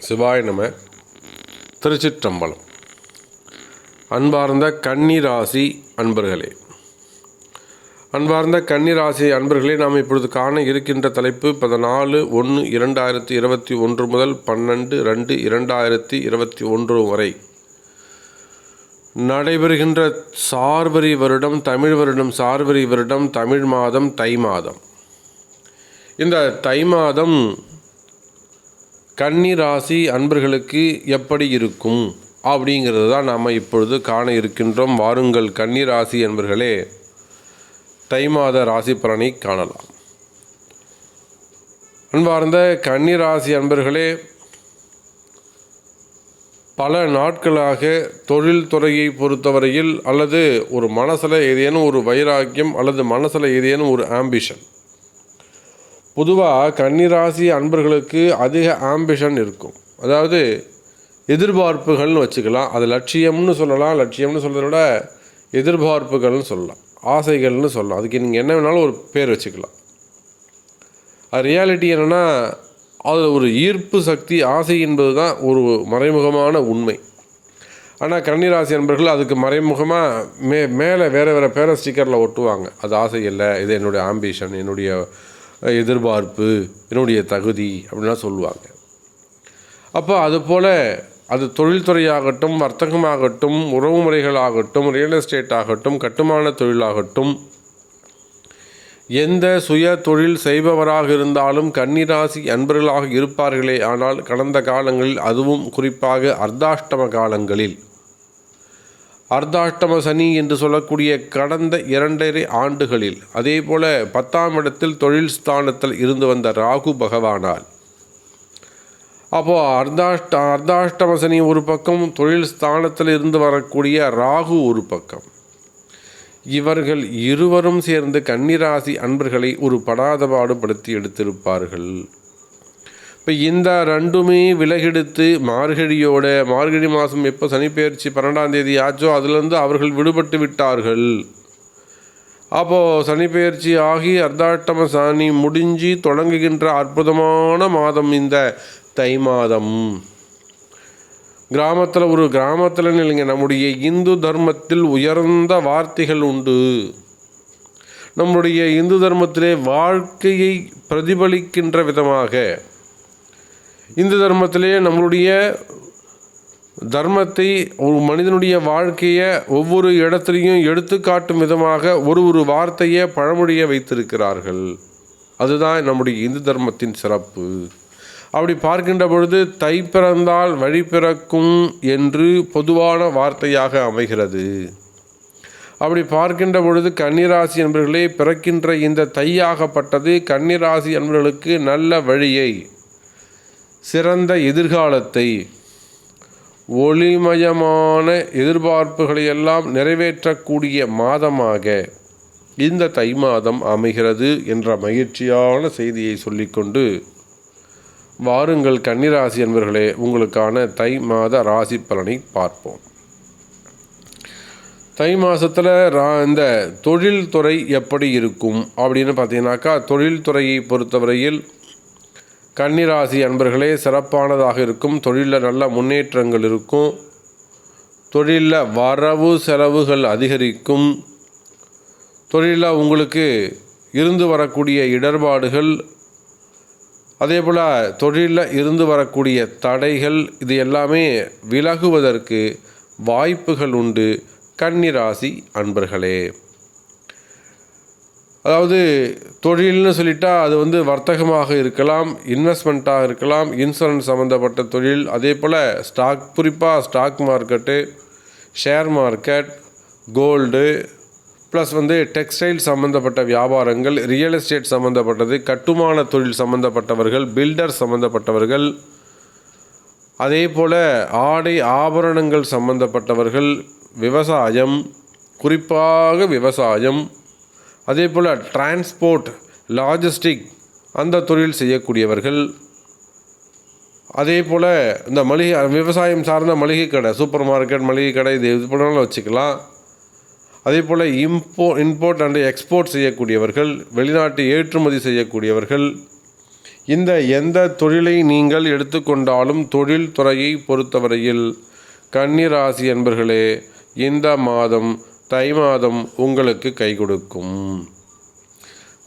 சிவாய நம. திருச்சிற்றம்பலம். அன்பார்ந்த கன்னிராசி அன்பர்களே, நாம் இப்பொழுது காண இருக்கின்ற தலைப்பு 14/1/2021 முதல் 12/2/2021 வரை நடைபெறுகின்ற சார்வரி வருடம், தமிழ் வருடம் சார்வரி வருடம், தமிழ் மாதம் தை மாதம். இந்த தை மாதம் கன்னிராசி அன்பர்களுக்கு எப்படி இருக்கும் அப்படிங்கிறது தான் நாம் இப்பொழுது காண இருக்கின்றோம். வாருங்கள் கன்னிராசி அன்பர்களே, தை மாத ராசி பலனை காணலாம். அன்பார்ந்த கன்னிராசி அன்பர்களே, பல நாட்களாக தொழில் துறையை பொறுத்தவரையில் அல்லது ஒரு மனசில் ஏதேனும் ஒரு வைராக்கியம் அல்லது மனசில் ஏதேனும் ஒரு ஆம்பிஷன், பொதுவாக கன்னிராசி அன்பர்களுக்கு அதிக ஆம்பிஷன் இருக்கும். அதாவது எதிர்பார்ப்புகள்னு வச்சுக்கலாம். அது லட்சியம்னு சொல்லலாம். லட்சியம்னு சொல்கிறத விட எதிர்பார்ப்புகள்னு சொல்லலாம், ஆசைகள்னு சொல்லலாம். அதுக்கு நீங்கள் என்ன வேணாலும் ஒரு பேர் வச்சுக்கலாம். அது ரியாலிட்டி என்னென்னா, அது ஒரு ஈர்ப்பு சக்தி. ஆசை என்பது தான் ஒரு மறைமுகமான உண்மை. ஆனால் கன்னிராசி அன்பர்கள் அதுக்கு மறைமுகமாக மேலே வேறு பேரை ஸ்டிக்கரில் ஒட்டுவாங்க. அது ஆசை இல்லை, இது என்னுடைய ஆம்பிஷன், என்னுடைய எதிர்பார்ப்பு, என்னுடைய தகுதி அப்படின்லாம் சொல்லுவாங்க. அப்போ அதுபோல் அது தொழில்துறையாகட்டும், வர்த்தகமாகட்டும், உறவு முறைகளாகட்டும், ரியல் எஸ்டேட் ஆகட்டும், கட்டுமான தொழிலாகட்டும், எந்த சுய தொழில் செய்பவராக இருந்தாலும் கன்னிராசி அன்பர்களாக இருப்பார்களே. ஆனால் கடந்த காலங்களில், அதுவும் குறிப்பாக அர்த்தாஷ்டம காலங்களில், அர்த்தாஷ்டம சனி என்று சொல்லக்கூடிய கடந்த 2.5 ஆண்டுகளில், அதே போல் 10ஆம் இடத்தில் தொழில் ஸ்தானத்தில் இருந்து வந்த ராகு பகவானால், அப்போது அர்த்தாஷ்டம சனி ஒரு பக்கம், தொழில் ஸ்தானத்தில் இருந்து வரக்கூடிய ராகு ஒரு பக்கம், இவர்கள் இருவரும் சேர்ந்து கன்னிராசி அன்பர்களை ஒரு படாதபாடுபடுத்தி எடுத்திருப்பார்கள். இப்போ இந்த ரெண்டுமே விலகெடுத்து மார்கழி மாதம் எப்போ சனிப்பெயர்ச்சி 12ஆம் தேதி ஆச்சோ அதிலிருந்து அவர்கள் விடுபட்டு விட்டார்கள். அப்போது சனிப்பெயர்ச்சி ஆகி அர்த்தாஷ்டம சனி முடிஞ்சு தொடங்குகின்ற அற்புதமான மாதம் இந்த தை மாதம். கிராமத்தில் இல்லைங்க, நம்முடைய இந்து தர்மத்தில் உயர்ந்த வார்த்தைகள் உண்டு. நம்முடைய இந்து தர்மத்திலே வாழ்க்கையை பிரதிபலிக்கின்ற விதமாக, இந்து தர்மத்திலே நம்மளுடைய தர்மத்தை, ஒரு மனிதனுடைய வாழ்க்கையை ஒவ்வொரு இடத்துலையும் எடுத்துக்காட்டும் விதமாக ஒரு வார்த்தையை பழமொழியை வைத்திருக்கிறார்கள். அதுதான் நம்முடைய இந்து தர்மத்தின் சிறப்பு. அப்படி பார்க்கின்ற பொழுது தை பிறந்தால் வழி பிறக்கும் என்று பொதுவான வார்த்தையாக அமைகிறது. அப்படி பார்க்கின்ற பொழுது கன்னிராசி என்பவர்களே, பிறக்கின்ற இந்த தையாகப்பட்டது கன்னிராசி என்பவர்களுக்கு நல்ல வழியை, சிறந்த எதிர்காலத்தை, ஒளிமயமான எதிர்பார்ப்புகளை எல்லாம் நிறைவேற்றக்கூடிய மாதமாக இந்த தை மாதம் அமைகிறது என்ற மகிழ்ச்சியான செய்தியை சொல்லிக்கொண்டு, வாருங்கள் கன்னிராசி என்பவர்களே, உங்களுக்கான தை மாத ராசி பலனை பார்ப்போம். தை மாதத்தில் இந்த தொழில்துறை எப்படி இருக்கும் அப்படின்னு பார்த்தீங்கன்னாக்கா, தொழில்துறையை பொறுத்தவரையில் கன்னிராசி அன்பர்களே சிறப்பானதாக இருக்கும். தொழிலில் நல்ல முன்னேற்றங்கள் இருக்கும். தொழிலில் வரவு செலவுகள் அதிகரிக்கும். தொழிலில் உங்களுக்கு இருந்து வரக்கூடிய இடர்பாடுகள், அதே போல் தொழிலில் இருந்து வரக்கூடிய தடைகள், இது எல்லாமே விலகுவதற்கு வாய்ப்புகள் உண்டு கன்னிராசி அன்பர்களே. அதாவது தொழில்னு சொல்லிட்டா அது வர்த்தகமாக இருக்கலாம், இன்வெஸ்ட்மெண்ட்டாக இருக்கலாம், இன்சூரன்ஸ் சம்மந்தப்பட்ட தொழில், அதே போல் குறிப்பாக stock market, share market, gold, plus textile சம்மந்தப்பட்ட வியாபாரங்கள், ரியல் எஸ்டேட் சம்மந்தப்பட்டது, கட்டுமான தொழில் சம்மந்தப்பட்டவர்கள், பில்டர் சம்மந்தப்பட்டவர்கள், அதே போல் ஆடை ஆபரணங்கள் சம்மந்தப்பட்டவர்கள், விவசாயம், குறிப்பாக விவசாயம், அதே போல் டிரான்ஸ்போர்ட், லாஜிஸ்டிக் அந்த தொழில் செய்யக்கூடியவர்கள், அதே போல் இந்த விவசாயம் சார்ந்த மளிகை கடை, சூப்பர் மார்க்கெட், மளிகை கடை, இது போனாலும் வச்சுக்கலாம். அதே போல் இம்போர்ட் அண்ட் எக்ஸ்போர்ட் செய்யக்கூடியவர்கள், வெளிநாட்டு ஏற்றுமதி செய்யக்கூடியவர்கள், இந்த எந்த தொழிலை நீங்கள் எடுத்துக்கொண்டாலும் தொழில் துறையை பொறுத்தவரையில் கன்னி ராசி என்பர்களே இந்த மாதம் தை மாதம் உங்களுக்கு கை கொடுக்கும்.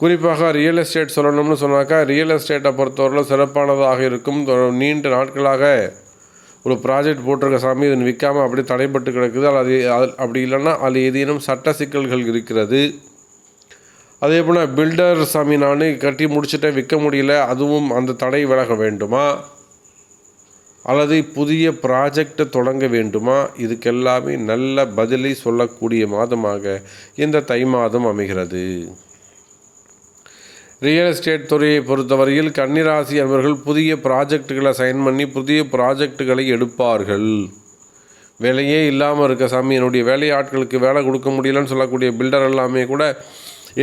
குறிப்பாக ரியல் எஸ்டேட் சொல்லணும்னு சொன்னாக்கா, ரியல் எஸ்டேட்டை பொறுத்தவரையில் சிறப்பானதாக இருக்கும். நீண்ட நாட்களாக ஒரு ப்ராஜெக்ட் போட்டிருக்க சாமி இது விற்காமல் அப்படியே தடைப்பட்டு கிடக்குது, அது அப்படி இல்லைன்னா அது ஏதேனும் சட்ட சிக்கல்கள் இருக்கிறது. அதே போல் பில்டர் சாமி நான் கட்டி முடிச்சுட்டேன் விற்க முடியல, அதுவும் அந்த தடை விலக வேண்டுமா, அல்லது புதிய ப்ராஜெக்டை தொடங்க வேண்டுமா, இதுக்கெல்லாமே நல்ல பதிலை சொல்லக்கூடிய மாதமாக இந்த தை மாதம் அமைகிறது. ரியல் எஸ்டேட் துறையை பொறுத்தவரையில் கன்னிராசி என்பவர்கள் புதிய ப்ராஜெக்டுகளை சைன் பண்ணி புதிய ப்ராஜெக்டுகளை எடுப்பார்கள். வேலையே இல்லாமல் இருக்க சாமி, என்னுடைய வேலை ஆட்களுக்கு வேலை கொடுக்க முடியலன்னு சொல்லக்கூடிய பில்டர் எல்லாமே கூட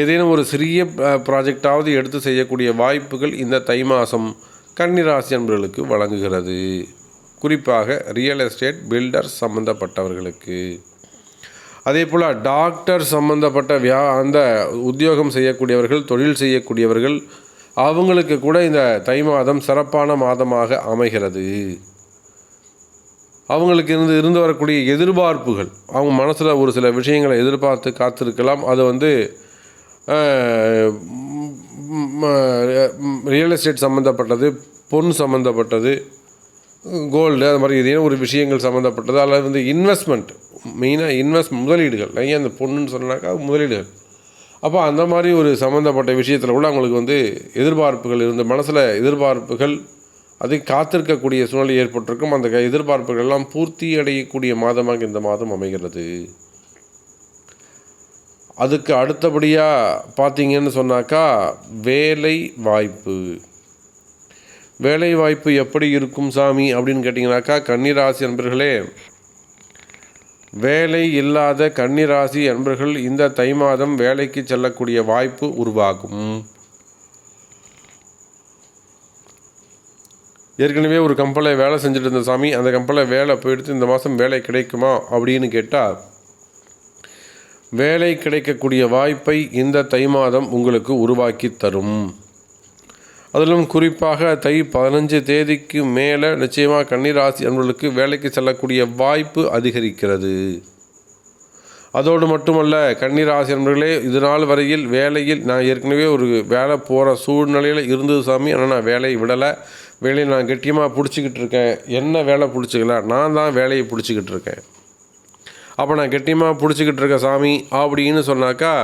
ஏதேனும் ஒரு சிறிய ப்ராஜெக்டாவது எடுத்து செய்யக்கூடிய வாய்ப்புகள் இந்த தை மாதம் கன்னிராசி என்பவர்களுக்கு வழங்குகிறது. குறிப்பாக ரியல் எஸ்டேட் பில்டர் சம்பந்தப்பட்டவர்களுக்கு. அதே போல் டாக்டர் சம்பந்தப்பட்ட அந்த உத்தியோகம் செய்யக்கூடியவர்கள், தொழில் செய்யக்கூடியவர்கள், அவங்களுக்கு கூட இந்த தை மாதம் சிறப்பான மாதமாக அமைகிறது. அவங்களுக்கு இருந்து வரக்கூடிய எதிர்பார்ப்புகள், அவங்க மனசில் ஒரு சில விஷயங்களை எதிர்பார்த்து காத்திருக்கலாம். அது ரியல் எஸ்டேட் சம்மந்தப்பட்டது, பொன் சம்மந்தப்பட்டது, கோல்டு, அது மாதிரி இதே ஒரு விஷயங்கள் சம்மந்தப்பட்டது, அல்லது இன்வெஸ்ட்மெண்ட், மெயினாக முதலீடுகள். ஏன் அந்த பொண்ணுன்னு சொன்னாக்கா முதலீடுகள். அப்போ அந்த மாதிரி ஒரு சம்மந்தப்பட்ட விஷயத்தில் கூட அவங்களுக்கு எதிர்பார்ப்புகள் இருந்து மனசில் எதிர்பார்ப்புகள் அதை காத்திருக்கக்கூடிய சூழ்நிலை ஏற்பட்டிருக்கும். அந்த எதிர்பார்ப்புகள் எல்லாம் பூர்த்தி அடையக்கூடிய மாதமாக இந்த மாதம் அமைகிறது. அதுக்கு அடுத்தபடியாக பார்த்தீங்கன்னு சொன்னாக்கா வேலை வாய்ப்பு எப்படி இருக்கும் சாமி அப்படின்னு கேட்டிங்கனாக்கா, கன்னிராசி என்பர்களே, வேலை இல்லாத கன்னிராசி என்பர்கள் இந்த தை மாதம் வேலைக்கு செல்லக்கூடிய வாய்ப்பு உருவாகும். ஏற்கனவே ஒரு கம்பெனியில் வேலை செஞ்சுட்டு இருந்த சாமி, அந்த கம்பெனியில் வேலை போயிடுத்து இந்த மாதம் வேலை கிடைக்குமா அப்படின்னு கேட்டால், வேலை கிடைக்கக்கூடிய வாய்ப்பை இந்த தை மாதம் உங்களுக்கு உருவாக்கி தரும். அதிலும் குறிப்பாக தை 15 தேதிக்கு மேலே நிச்சயமாக கன்னிராசி என்பவர்களுக்கு வேலைக்கு செல்லக்கூடிய வாய்ப்பு அதிகரிக்கிறது. அதோடு மட்டுமல்ல, கன்னிராசி என்பவர்களே, இது நாள் வரையில் வேலையில் நான் ஏற்கனவே ஒரு வேலை போகிற சூழ்நிலையில் இருந்தது சாமி, ஆனால் நான் வேலையை விடலை, வேலையை நான் கெட்டியமாக பிடிச்சிக்கிட்டு இருக்கேன். என்ன வேலை பிடிச்சிக்கல, நான் தான் வேலையை பிடிச்சிக்கிட்டு இருக்கேன். அப்போ நான் கெட்டியமாக பிடிச்சிக்கிட்டு இருக்கேன் சாமி அப்படின்னு சொன்னாக்கா,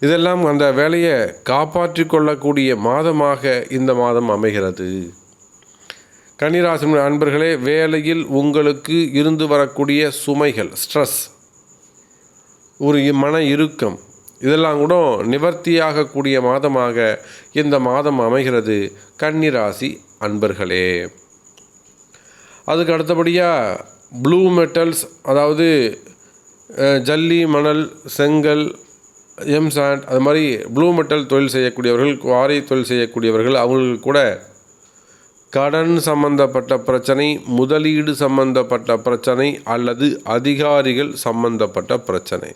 இதெல்லாம் அந்த வேலையை காப்பாற்றி கொள்ளக்கூடிய மாதமாக இந்த மாதம் அமைகிறது. கன்னிராசி அன்பர்களே, வேலையில் உங்களுக்கு இருந்து வரக்கூடிய சுமைகள், ஸ்ட்ரெஸ், ஒரு மன இறுக்கம், இதெல்லாம் கூட நிவர்த்தியாகக்கூடிய மாதமாக இந்த மாதம் அமைகிறது கன்னிராசி அன்பர்களே. அதுக்கு அடுத்தபடியாக ப்ளூ மெட்டல்ஸ், அதாவது ஜல்லி, மணல், செங்கல், எம்சாண்ட், அது மாதிரி ப்ளூ மெட்டல் தொழில் செய்யக்கூடியவர்கள், குவாரி தொழில் செய்யக்கூடியவர்கள், அவங்களுக்கு கூட கடன் சம்பந்தப்பட்ட பிரச்சனை, முதலீடு சம்பந்தப்பட்ட பிரச்சனை, அல்லது அதிகாரிகள் சம்பந்தப்பட்ட பிரச்சனை.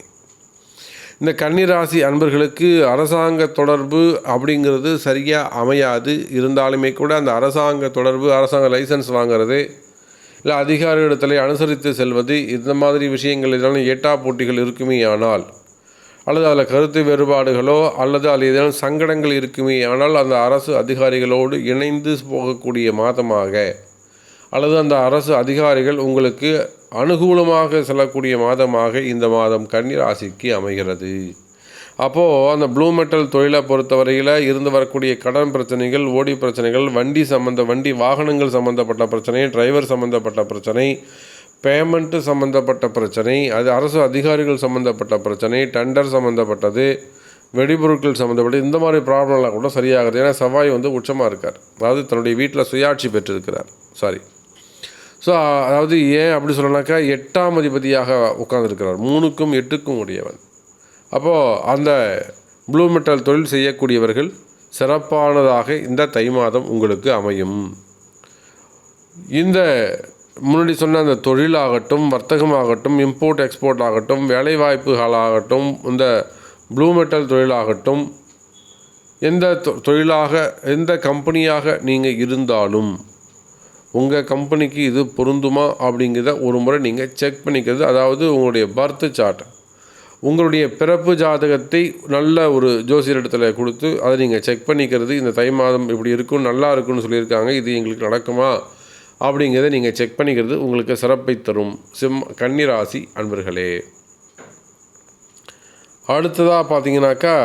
இந்த கன்னிராசி அன்பர்களுக்கு அரசாங்க தொடர்பு அப்படிங்கிறது சரியாக அமையாது. இருந்தாலுமே கூட அந்த அரசாங்க தொடர்பு, அரசாங்க லைசன்ஸ் வாங்கிறது, இல்லை அதிகாரிகளிடத்தில் அனுசரித்து செல்வது, இந்த மாதிரி விஷயங்கள் இதெல்லாம் ஏட்டா போட்டிகள் இருக்குமே ஆனால், அல்லது அதில் கருத்து வேறுபாடுகளோ அல்லது அதில் ஏதேனும் சங்கடங்கள் இருக்குமே ஆனால் அந்த அரசு அதிகாரிகளோடு இணைந்து போகக்கூடிய மாதமாக, அல்லது அந்த அரசு அதிகாரிகள் உங்களுக்கு அனுகூலமாக செல்லக்கூடிய மாதமாக இந்த மாதம் கன்னிராசிக்கு அமைகிறது. அப்போது அந்த ப்ளூ மெட்டல் தொழிலை பொறுத்தவரையில் இருந்து வரக்கூடிய கடன் பிரச்சனைகள், ஓடி பிரச்சனைகள், வண்டி வாகனங்கள் சம்மந்தப்பட்ட பிரச்சனை, டிரைவர் சம்மந்தப்பட்ட பிரச்சனை, பேமெண்ட்டு சம்மந்தப்பட்ட பிரச்சனை, அது அரசு அதிகாரிகள் சம்மந்தப்பட்ட பிரச்சனை, டெண்டர் சம்மந்தப்பட்டது, வெடிபொருட்கள் சம்மந்தப்பட்டது, இந்த மாதிரி ப்ராப்ளம்லாம் கூட சரியாகுது. ஏன்னா செவ்வாய் உச்சமாக இருக்கார், அதாவது தன்னுடைய வீட்டில் சுயாட்சி பெற்றிருக்கிறார். ஸோ அதாவது ஏன் அப்படி சொல்லனாக்கா, 8ஆம் அதிபதியாக உட்கார்ந்துருக்கிறார், 3க்கும் 8க்கும் உடையவன். அப்போது அந்த ப்ளூ மெட்டல் தொழில் செய்யக்கூடியவர்கள் சிறப்பானதாக இந்த தை மாதம் உங்களுக்கு அமையும். இந்த முன்னாடி சொன்ன அந்த தொழிலாகட்டும், வர்த்தகமாகட்டும், இம்போர்ட் எக்ஸ்போர்ட் ஆகட்டும், வேலைவாய்ப்புகளாகட்டும், இந்த ப்ளூ மெட்டல் தொழிலாகட்டும், எந்த தொழிலாக எந்த கம்பெனியாக நீங்கள் இருந்தாலும் உங்கள் கம்பெனிக்கு இது பொருந்துமா அப்படிங்கிறத ஒரு முறை நீங்கள் செக் பண்ணிக்கிறது. அதாவது உங்களுடைய பர்த் சார்ட், உங்களுடைய பிறப்பு ஜாதகத்தை நல்ல ஒரு ஜோசியர் இடத்துல கொடுத்து அதை நீங்கள் செக் பண்ணிக்கிறது. இந்த தை மாதம் இப்படி இருக்கும், நல்லா இருக்குன்னு சொல்லியிருக்காங்க, இது எங்களுக்கு நடக்குமா அப்படிங்கிறத நீங்கள் செக் பண்ணிக்கிறது உங்களுக்கு சிறப்பை தரும். கன்னி ராசி அன்பர்களே. அடுத்ததாக பார்த்தீங்கன்னாக்கா,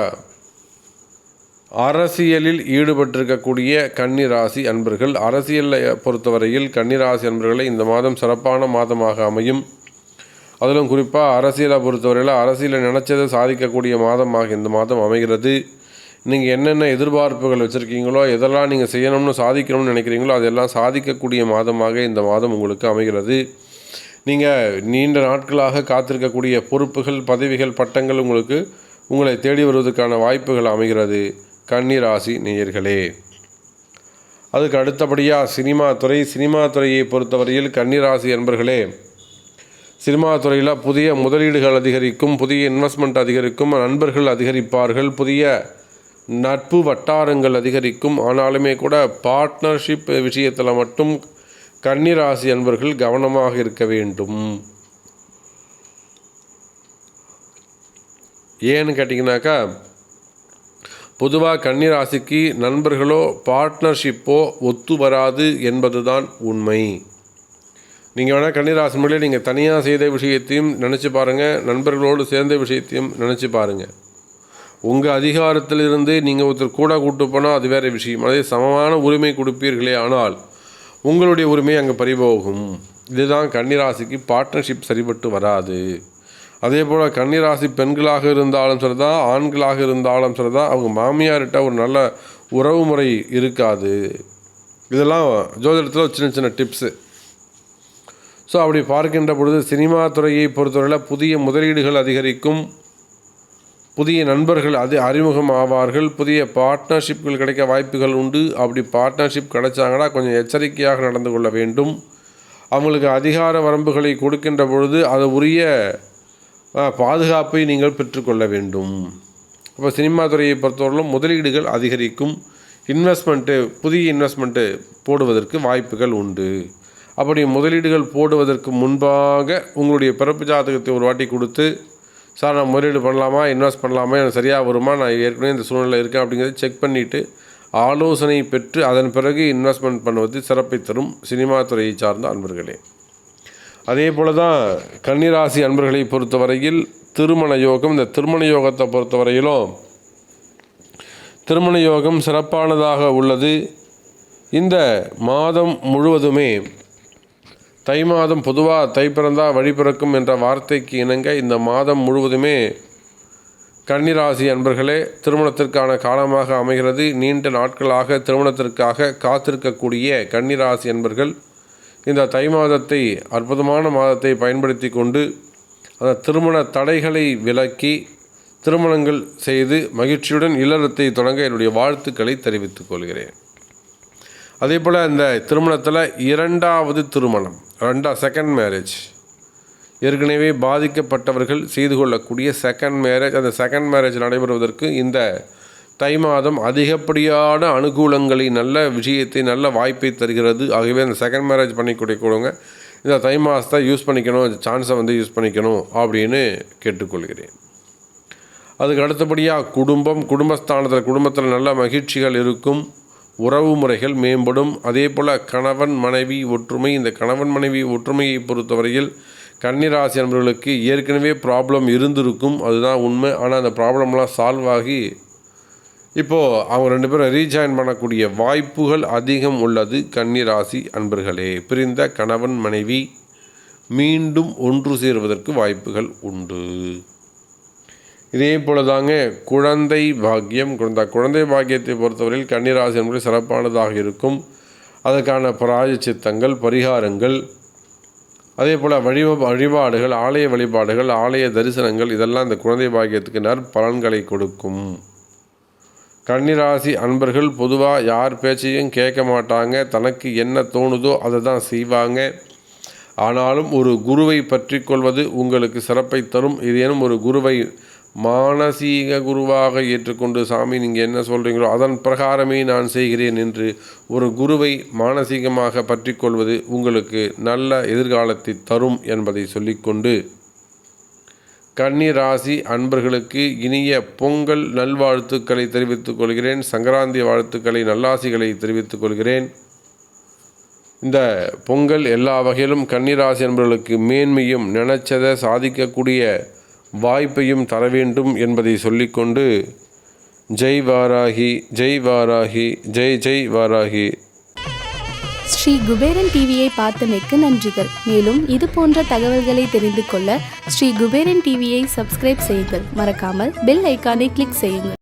அரசியலில் ஈடுபட்டிருக்கக்கூடிய கன்னி ராசி அன்பர்கள், அரசியலை பொறுத்தவரையில் கன்னி ராசி அன்பர்களை இந்த மாதம் சிறப்பான மாதமாக அமையும். அதிலும் குறிப்பாக அரசியலை பொறுத்தவரையில் அரசியலை நினச்சதை சாதிக்கக்கூடிய மாதமாக இந்த மாதம் அமைகிறது. நீங்கள் என்னென்ன எதிர்பார்ப்புகள் வச்சுருக்கீங்களோ, எதெல்லாம் நீங்கள் செய்யணும்னு சாதிக்கணும்னு நினைக்கிறீங்களோ அதெல்லாம் சாதிக்கக்கூடிய மாதமாக இந்த மாதம் உங்களுக்கு அமைகிறது. நீங்கள் நீண்ட நாட்களாக காத்திருக்கக்கூடிய பொறுப்புகள், பதவிகள், பட்டங்கள் உங்களை தேடி வருவதற்கான வாய்ப்புகள் அமைகிறது கன்னி ராசி நேயர்களே. அதுக்கு அடுத்தபடியாக சினிமா துறையை பொறுத்தவரையில் கன்னி ராசி அன்பர்களே, சினிமா துறையில் புதிய முதலீடுகள் அதிகரிக்கும், புதிய இன்வெஸ்ட்மெண்ட் அதிகரிக்கும், நண்பர்கள் அதிகரிப்பார்கள், புதிய நட்பு வட்டாரங்கள் அதிகரிக்கும். ஆனாலுமே கூட பார்ட்னர்ஷிப் விஷயத்தில் மட்டும் கன்னி ராசி அன்பர்கள் கவனமாக இருக்க வேண்டும். ஏன்னு கேட்டிங்கனாக்கா, பொதுவாக கன்னி ராசிக்கு நண்பர்களோ பார்ட்னர்ஷிப்போ ஒத்து வராது என்பது தான் உண்மை. நீங்கள் வேணால் கன்னி ராசி முறையில் நீங்கள் தனியாக செய்த விஷயத்தையும் நினச்சி பாருங்கள், நண்பர்களோடு சேர்ந்த விஷயத்தையும் நினச்சி பாருங்கள். உங்கள் அதிகாரத்திலிருந்து நீங்கள் ஒருத்தர் கூட கூட்டு போனால் அது வேறு விஷயம். அதே சமமான உரிமை கொடுப்பீர்களே, ஆனால் உங்களுடைய உரிமை அங்கே பறிபோகும். இதுதான் கன்னி ராசிக்கு பார்ட்னர்ஷிப் சரிபட்டு வராது. அதே போல் கன்னி ராசி பெண்களாக இருந்தாலும் சரிதான், ஆண்களாக இருந்தாலும் சரிதான், அவங்க மாமியார்கிட்ட ஒரு நல்ல உறவு முறை இருக்காது. இதெல்லாம் ஜோதிடத்தில் சின்ன சின்ன டிப்ஸு. ஸோ அப்படி பார்க்கின்ற பொழுது சினிமா துறையை பொறுத்தவரையில் புதிய முதலீடுகள் அதிகரிக்கும், புதிய நண்பர்கள் அறிமுகம் ஆவார்கள், புதிய பார்ட்னர்ஷிப்கள் கிடைக்க வாய்ப்புகள் உண்டு. அப்படி பார்ட்னர்ஷிப் கிடைச்சாங்கன்னா கொஞ்சம் எச்சரிக்கையாக நடந்து கொள்ள வேண்டும். அவங்களுக்கு அதிகார வரம்புகளை கொடுக்கின்ற பொழுது அது உரிய பாதுகாப்பை நீங்கள் பெற்றுக்கொள்ள வேண்டும். அப்போ சினிமா துறையை பொறுத்தவரையிலும் முதலீடுகள் அதிகரிக்கும், புதிய இன்வெஸ்ட்மெண்ட்டு போடுவதற்கு வாய்ப்புகள் உண்டு. அப்படி முதலீடுகள் போடுவதற்கு முன்பாக உங்களுடைய பிறப்பு ஜாதகத்தை ஒரு வாட்டி கொடுத்து, சார் நான் முதலீடு பண்ணலாமா, இன்வெஸ்ட் பண்ணலாமா, எனக்கு சரியாக வருமா, நான் ஏற்கனவே இந்த சூழ்நிலை இருக்கேன் அப்படிங்கிறத செக் பண்ணிவிட்டு ஆலோசனை பெற்று அதன் பிறகு இன்வெஸ்ட்மெண்ட் பண்ணுவது சிறப்பை தரும் சினிமா துறையை சார்ந்த அன்பர்களே. அதே போல் தான் கன்னிராசி அன்பர்களை பொறுத்தவரையில் திருமண யோகம். இந்த திருமண யோகத்தை பொறுத்தவரையிலும் திருமண யோகம் சிறப்பானதாக உள்ளது. இந்த மாதம் முழுவதுமே தை மாதம் பொதுவாக தை பிறந்தா வழி பிறக்கும் என்ற வார்த்தைக்கு இணங்க இந்த மாதம் முழுவதுமே கன்னிராசி அன்பர்களே திருமணத்திற்கான காலமாக அமைகிறது. நீண்ட நாட்களாக திருமணத்திற்காக காத்திருக்கக்கூடிய கன்னிராசி அன்பர்கள் இந்த தை மாதத்தை, அற்புதமான மாதத்தை பயன்படுத்தி கொண்டு அந்த திருமண தடைகளை விலக்கி திருமணங்கள் செய்து மகிழ்ச்சியுடன் இல்லறத்தை தொடங்க என்னுடைய வாழ்த்துக்களை தெரிவித்துக் கொள்கிறேன். அதே போல் இந்த திருமணத்தில் இரண்டாவது திருமணம், செகண்ட் மேரேஜ், ஏற்கனவே பாதிக்கப்பட்டவர்கள் செய்து கொள்ளக்கூடிய செகண்ட் மேரேஜ், அந்த செகண்ட் மேரேஜ் நடைபெறுவதற்கு இந்த தை மாதம் அதிகப்படியான அனுகூலங்களை, நல்ல விஷயத்தை, நல்ல வாய்ப்பை தருகிறது. ஆகவே அந்த செகண்ட் மேரேஜ் பண்ணி கொடுங்க, இந்த தை மாதத்தை யூஸ் பண்ணிக்கணும், சான்ஸை யூஸ் பண்ணிக்கணும் அப்படின்னு கேட்டுக்கொள்கிறேன். அதுக்கு அடுத்தபடியாக குடும்பத்தில் நல்ல மகிழ்ச்சிகள் இருக்கும், உறவு முறைகள் மேம்படும். அதே போல் கணவன் மனைவி ஒற்றுமை. இந்த கணவன் மனைவி ஒற்றுமையை பொறுத்தவரையில் கன்னிராசி நண்பர்களுக்கு ஏற்கனவே ப்ராப்ளம் இருந்திருக்கும், அதுதான் உண்மை. ஆனால் அந்த ப்ராப்ளம்லாம் சால்வ் ஆகி இப்போது அவங்க 2 பேரும் ரீஜாயின் பண்ணக்கூடிய வாய்ப்புகள் அதிகம் உள்ளது. கன்னிராசி அன்பர்களே, பிரிந்த கணவன் மனைவி மீண்டும் ஒன்று சேருவதற்கு வாய்ப்புகள் உண்டு. இதே போல தாங்க குழந்தை பாக்கியம். குழந்தை பாக்கியத்தை பொறுத்தவரையில் கன்னிராசி என்பது சிறப்பானதாக இருக்கும். அதற்கான பிராயச்சித்தங்கள், பரிகாரங்கள், அதே போல் வழிபாடுகள், ஆலய வழிபாடுகள், ஆலய தரிசனங்கள், இதெல்லாம் இந்த குழந்தை பாக்கியத்துக்கு நற்பலன்களை கொடுக்கும். கன்னிராசி அன்பர்கள் பொதுவாக யார் பேச்சையும் கேட்க மாட்டாங்க, தனக்கு என்ன தோணுதோ அதை தான் செய்வாங்க. ஆனாலும் ஒரு குருவை பற்றி கொள்வது உங்களுக்கு சிறப்பை தரும். ஏதேனும் ஒரு குருவை மானசீக குருவாக ஏற்றுக்கொண்டு, சாமி நீங்கள் என்ன சொல்கிறீங்களோ அதன் பிரகாரமே நான் செய்கிறேன் என்று ஒரு குருவை மானசீகமாக பற்றி கொள்வது உங்களுக்கு நல்ல எதிர்காலத்தை தரும் என்பதை சொல்லிக்கொண்டு, கன்னி ராசி அன்பர்களுக்கு இனிய பொங்கல் நல்வாழ்த்துக்களை தெரிவித்துக் கொள்கிறேன். சங்கராந்தி வாழ்த்துக்களை, நல்லாசிகளை தெரிவித்துக் கொள்கிறேன். இந்த பொங்கல் எல்லா வகையிலும் கன்னிராசி அன்பர்களுக்கு மேன்மையும் நினைச்சதை சாதிக்கக்கூடிய வாய்ப்பையும் தர வேண்டும் என்பதை சொல்லிக்கொண்டு, ஜெய் வாராகி, ஜெய் வாராகி, ஜெய் ஜெய் வாராகி. ஸ்ரீ குபேரன் டிவியை பார்த்தமைக்கு நன்றிகள். மேலும் இது போன்ற தகவல்களை தெரிந்து கொள்ள ஸ்ரீ குபேரன் டிவியை சப்ஸ்கிரைப் செய்யுங்கள். மறக்காமல் பெல் ஐக்கானை கிளிக் செய்யுங்கள்.